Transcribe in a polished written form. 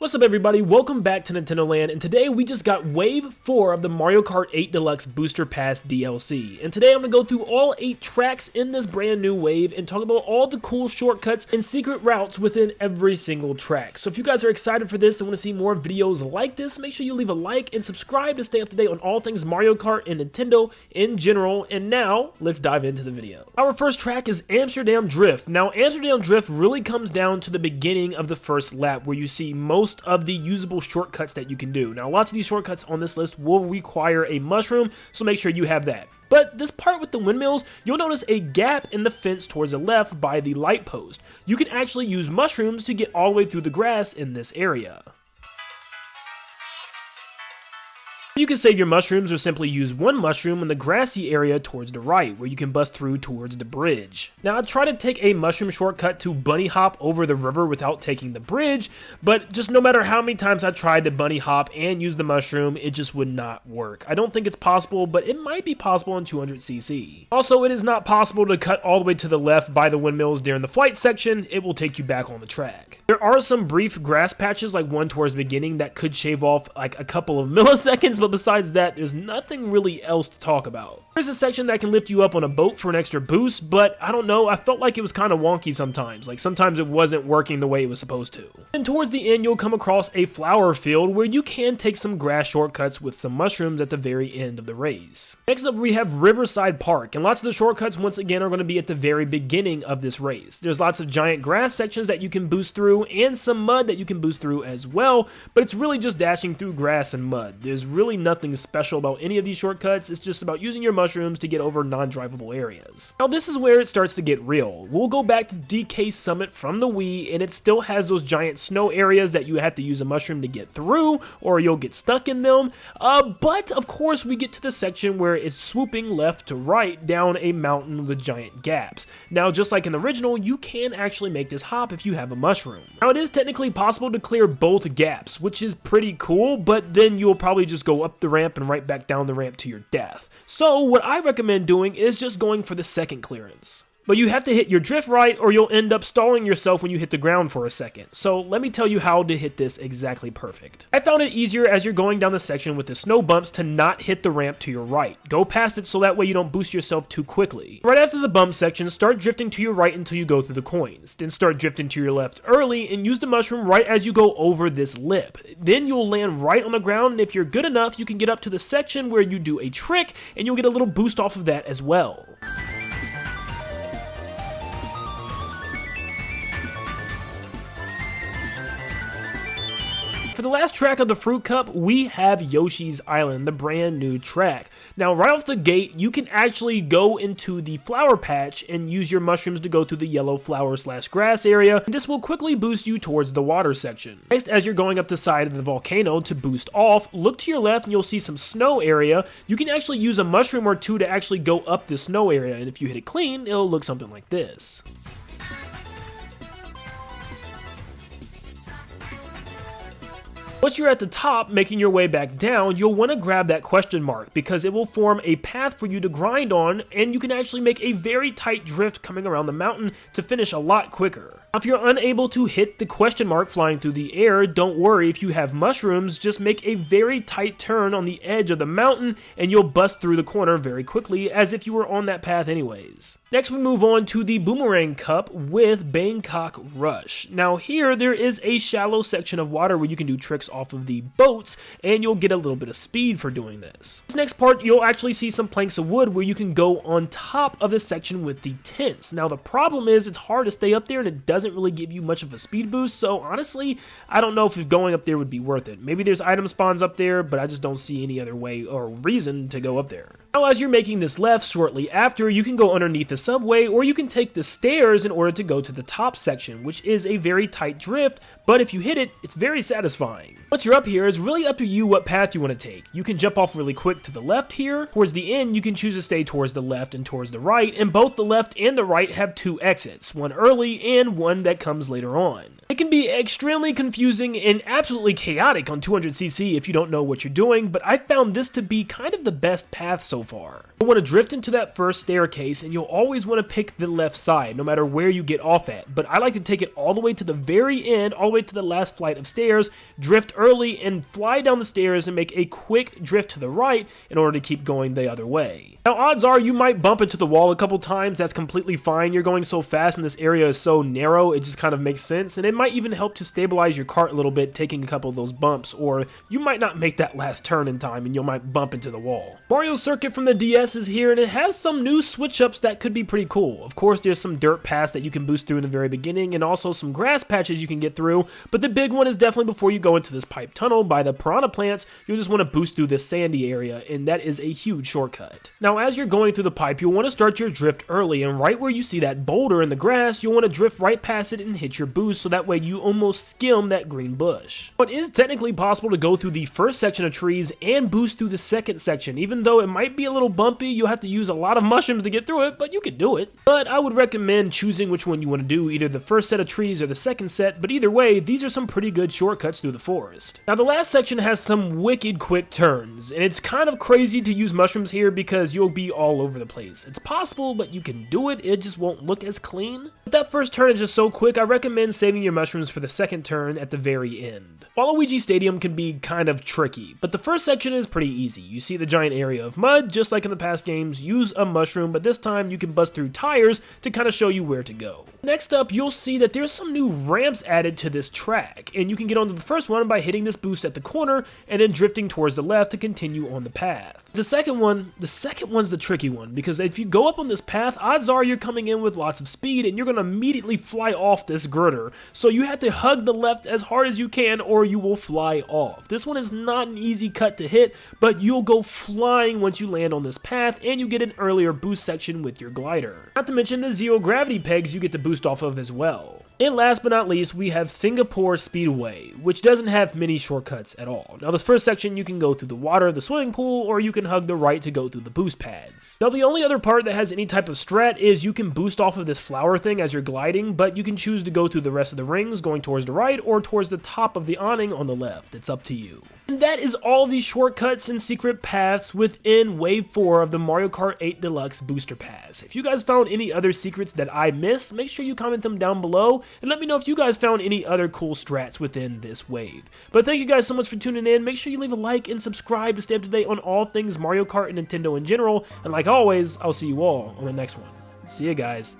What's up everybody, welcome back to Nintendo Land, and today we just got Wave 4 of the Mario Kart 8 Deluxe Booster Pass DLC. And today I'm going to go through all 8 tracks in this brand new wave and talk about all the cool shortcuts and secret routes within every single track. So if you guys are excited for this and want to see more videos like this, make sure you leave a like and subscribe to stay up to date on all things Mario Kart and Nintendo in general. And now, let's dive into the video. Our first track is Amsterdam Drift. Now Amsterdam Drift really comes down to the beginning of the first lap where you see most of the usable shortcuts that you can do. Now lots of these shortcuts on this list will require a mushroom, so make sure you have that. But this part with the windmills, you'll notice a gap in the fence towards the left by the light post. You can actually use mushrooms to get all the way through the grass in this area. You can save your mushrooms or simply use one mushroom in the grassy area towards the right, where you can bust through towards the bridge. Now I tried to take a mushroom shortcut to bunny hop over the river without taking the bridge, but just no matter how many times I tried to bunny hop and use the mushroom, it just would not work. I don't think it's possible, but it might be possible in 200cc. Also, it is not possible to cut all the way to the left by the windmills during the flight section. It will take you back on the track. There are some brief grass patches, like one towards the beginning, that could shave off like a couple of milliseconds, but besides that, there's nothing really else to talk about. There's a section that can lift you up on a boat for an extra boost, but I don't know, I felt like it was kind of wonky sometimes. Like sometimes it wasn't working the way it was supposed to. And towards the end, you'll come across a flower field where you can take some grass shortcuts with some mushrooms at the very end of the race. Next up, we have Riverside Park, and lots of the shortcuts once again are going to be at the very beginning of this race. There's lots of giant grass sections that you can boost through and some mud that you can boost through as well, but it's really just dashing through grass and mud. There's really nothing special about any of these shortcuts. It's just about using your mushrooms to get over non-drivable areas. Now this is where it starts to get real. We'll go back to DK Summit from the Wii, and it still has those giant snow areas that you have to use a mushroom to get through, or you'll get stuck in them. But of course we get to the section where it's swooping left to right down a mountain with giant gaps. Now just like in the original, you can actually make this hop if you have a mushroom. Now it is technically possible to clear both gaps, which is pretty cool, but then you'll probably just go up the ramp and right back down the ramp to your death. So what I recommend doing is just going for the second clearance. But you have to hit your drift right or you'll end up stalling yourself when you hit the ground for a second. So let me tell you how to hit this exactly perfect. I found it easier as you're going down the section with the snow bumps to not hit the ramp to your right. Go past it so that way you don't boost yourself too quickly. Right after the bump section, start drifting to your right until you go through the coins. Then start drifting to your left early and use the mushroom right as you go over this lip. Then you'll land right on the ground, and if you're good enough, you can get up to the section where you do a trick and you'll get a little boost off of that as well. For the last track of the Fruit Cup, we have Yoshi's Island, the brand new track. Now right off the gate, you can actually go into the flower patch and use your mushrooms to go through the yellow flower / grass area. This will quickly boost you towards the water section. Next, as you're going up the side of the volcano to boost off, look to your left and you'll see some snow area. You can actually use a mushroom or two to actually go up the snow area, and if you hit it clean, it'll look something like this. Once you're at the top, making your way back down, you'll want to grab that question mark because it will form a path for you to grind on, and you can actually make a very tight drift coming around the mountain to finish a lot quicker. If you're unable to hit the question mark flying through the air, don't worry. If you have mushrooms, just make a very tight turn on the edge of the mountain and you'll bust through the corner very quickly as if you were on that path anyways. Next we move on to the Boomerang Cup with Bangkok Rush. Now here there is a shallow section of water where you can do tricks off of the boats and you'll get a little bit of speed for doing this. This next part you'll actually see some planks of wood where you can go on top of the section with the tents. Now the problem is it's hard to stay up there and it doesn't really give you much of a speed boost, so honestly I don't know if going up there would be worth it. Maybe there's item spawns up there, but I just don't see any other way or reason to go up there. Now as you're making this left shortly after, you can go underneath the subway or you can take the stairs in order to go to the top section, which is a very tight drift, but if you hit it, it's very satisfying. Once you're up here, it's really up to you what path you want to take. You can jump off really quick to the left here. Towards the end, you can choose to stay towards the left and towards the right, and both the left and the right have 2 exits, one early and one that comes later on. It can be extremely confusing and absolutely chaotic on 200cc if you don't know what you're doing, but I found this to be kind of the best path so so far. You'll want to drift into that first staircase, and you'll always want to pick the left side, no matter where you get off at. But I like to take it all the way to the very end, all the way to the last flight of stairs, drift early, and fly down the stairs and make a quick drift to the right in order to keep going the other way. Now, odds are you might bump into the wall a couple times. That's completely fine. You're going so fast and this area is so narrow, it just kind of makes sense. And it might even help to stabilize your kart a little bit, taking a couple of those bumps, or you might not make that last turn in time and you might bump into the wall. Mario Circuit from the DS is here, and it has some new switch-ups that could be pretty cool. Of course, there's some dirt paths that you can boost through in the very beginning, and also some grass patches you can get through, but the big one is definitely before you go into this pipe tunnel by the piranha plants. You'll just want to boost through this sandy area, and that is a huge shortcut. Now, as you're going through the pipe, you'll want to start your drift early, and right where you see that boulder in the grass, you'll want to drift right past it and hit your boost, so that way you almost skim that green bush. It is technically possible to go through the first section of trees and boost through the second section. Even though it might be a little bumpy, you'll have to use a lot of mushrooms to get through it, but you can do it. But I would recommend choosing which one you want to do, either the first set of trees or the second set, but either way, these are some pretty good shortcuts through the forest. Now, the last section has some wicked quick turns, and it's kind of crazy to use mushrooms here because you'll be all over the place. It's possible, but you can do it, it just won't look as clean. But that first turn is just so quick, I recommend saving your mushrooms for the second turn at the very end. Waluigi Stadium can be kind of tricky, but the first section is pretty easy. You see the giant area of mud, just like in the past games. Use a mushroom, but this time you can bust through tires to kind of show you where to go. Next up, you'll see that there's some new ramps added to this track, and you can get onto the first one by hitting this boost at the corner and then drifting towards the left to continue on the path. The second one's the tricky one, because if you go up on this path, odds are you're coming in with lots of speed and you're going to immediately fly off this girder. So you have to hug the left as hard as you can or you will fly off. This one is not an easy cut to hit, but you'll go flying once you land on this path, and you get an earlier boost section with your glider. Not to mention the zero gravity pegs you get to boost off of as well. And last but not least, we have Singapore Speedway, which doesn't have many shortcuts at all. Now, this first section, you can go through the water, the swimming pool, or you can hug the right to go through the boost pads. Now, the only other part that has any type of strat is you can boost off of this flower thing as you're gliding, but you can choose to go through the rest of the rings, going towards the right or towards the top of the awning on the left. It's up to you. And that is all the shortcuts and secret paths within Wave 4 of the Mario Kart 8 Deluxe Booster Pass. If you guys found any other secrets that I missed, make sure you comment them down below, and let me know if you guys found any other cool strats within this wave. But thank you guys so much for tuning in. Make sure you leave a like and subscribe to stay up to date on all things Mario Kart and Nintendo in general. And like always, I'll see you all on the next one. See ya, guys.